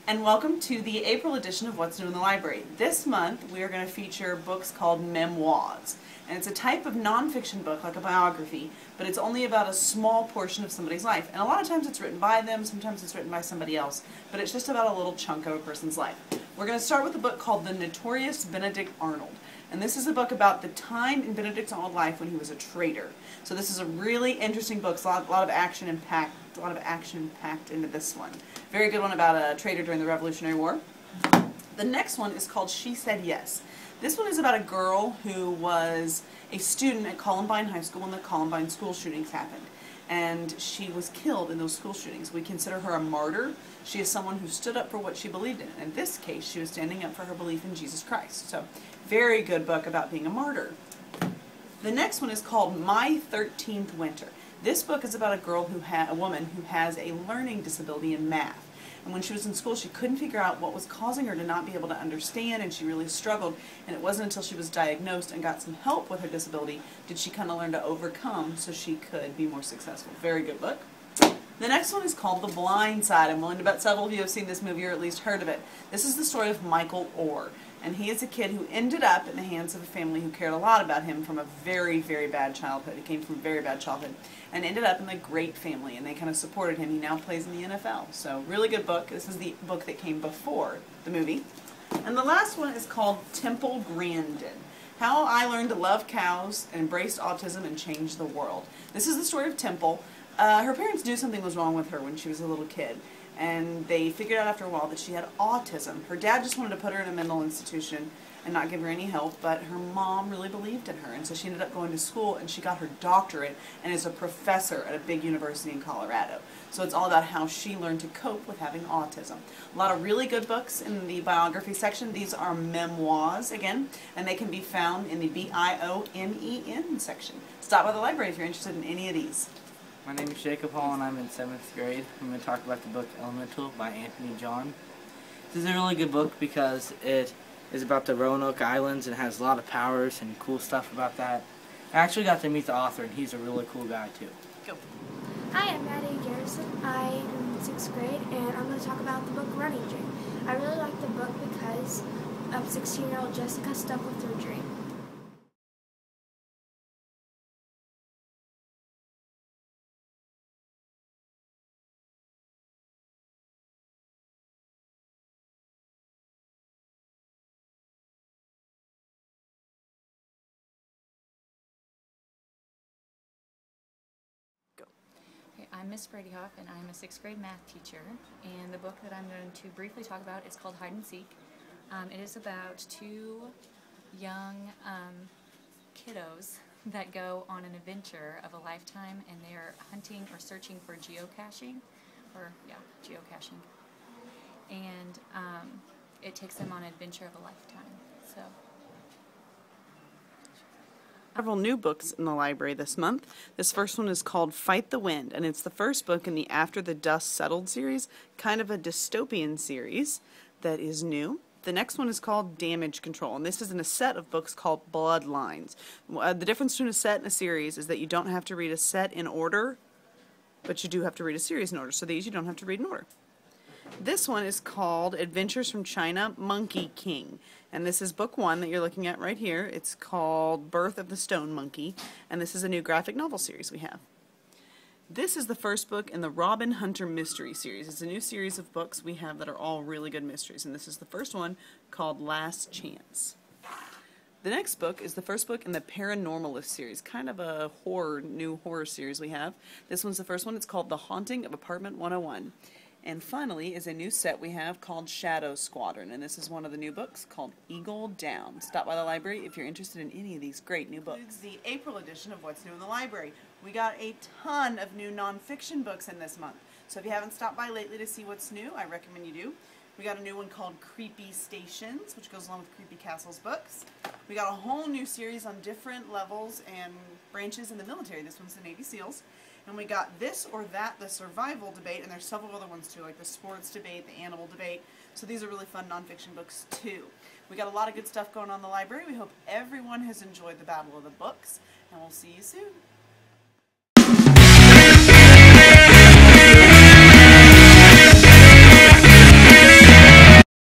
And welcome to the April edition of What's New in the Library. This month we are going to feature books called memoirs. And it's a type of nonfiction book, like a biography, but it's only about a small portion of somebody's life. And a lot of times it's written by them, sometimes it's written by somebody else, but it's just about a little chunk of a person's life. We're going to start with a book called The Notorious Benedict Arnold. And this is a book about the time in Benedict Arnold's life when he was a traitor. So this is a really interesting book. A lot of action packed into this one. Very good one about a traitor during the Revolutionary War. The next one is called She Said Yes. This one is about a girl who was a student at Columbine High School when the Columbine school shootings happened. And she was killed in those school shootings. We consider her a martyr. She is someone who stood up for what she believed in. In this case, she was standing up for her belief in Jesus Christ. So, very good book about being a martyr. The next one is called My 13th Winter. This book is about a woman who has a learning disability in math. And when she was in school, she couldn't figure out what was causing her to not be able to understand, and she really struggled. And it wasn't until she was diagnosed and got some help with her disability did she kind of learn to overcome so she could be more successful. Very good book. The next one is called The Blind Side. I'm willing to bet several of you have seen this movie or at least heard of it. This is the story of Michael Oher. And he is a kid who ended up in the hands of a family who cared a lot about him from a very, very bad childhood. He came from a very bad childhood and ended up in a great family, and they kind of supported him. He now plays in the NFL. So, really good book. This is the book that came before the movie. And the last one is called Temple Grandin. How I Learned to Love Cows, Embraced Autism, and Changed the World. This is the story of Temple. Her parents knew something was wrong with her when she was a little kid, and they figured out after a while that she had autism. Her dad just wanted to put her in a mental institution and not give her any help, but her mom really believed in her, and so she ended up going to school, and she got her doctorate and is a professor at a big university in Colorado. So it's all about how she learned to cope with having autism. A lot of really good books in the biography section. These are memoirs, again, and they can be found in the BIOMEN section. Stop by the library if you're interested in any of these. My name is Jacob Hall and I'm in 7th grade. I'm going to talk about the book Elemental by Anthony John. This is a really good book because it is about the Roanoke Islands and has a lot of powers and cool stuff about that. I actually got to meet the author and he's a really cool guy too. Go. Hi, I'm Maddie Garrison. I'm in 6th grade and I'm going to talk about the book Running Dream. I really like the book because of 16-year-old Jessica stuck with her dream. I'm Miss Brady Hoff, and I'm a 6th grade math teacher, and the book that I'm going to briefly talk about is called Hide and Seek. It is about two young kiddos that go on an adventure of a lifetime, and they are hunting or searching for geocaching, and it takes them on an adventure of a lifetime. So. Several new books in the library this month. This first one is called Fight the Wind, and it's the first book in the After the Dust Settled series, kind of a dystopian series that is new. The next one is called Damage Control, and this is in a set of books called Bloodlines. The difference between a set and a series is that you don't have to read a set in order, but you do have to read a series in order. So these you don't have to read in order. This one is called Adventures from China, Monkey King. And this is book 1 that you're looking at right here. It's called Birth of the Stone Monkey. And this is a new graphic novel series we have. This is the first book in the Robin Hunter Mystery series. It's a new series of books we have that are all really good mysteries. And this is the first one called Last Chance. The next book is the first book in the Paranormalist series, kind of a new horror series we have. This one's the first one. It's called The Haunting of Apartment 101. And finally is a new set we have called Shadow Squadron, and this is one of the new books called Eagle Down. Stop by the library if you're interested in any of these great new books. It's the April edition of What's New in the Library. We got a ton of new nonfiction books in this month, so if you haven't stopped by lately to see what's new, I recommend you do. We got a new one called Creepy Stations, which goes along with Creepy Castles books. We got a whole new series on different levels and branches in the military. This one's the Navy SEALs. And we got This or That, the survival debate, and there's several other ones too, like the sports debate, the animal debate. So these are really fun nonfiction books too. We got a lot of good stuff going on in the library. We hope everyone has enjoyed the Battle of the Books, and we'll see you soon.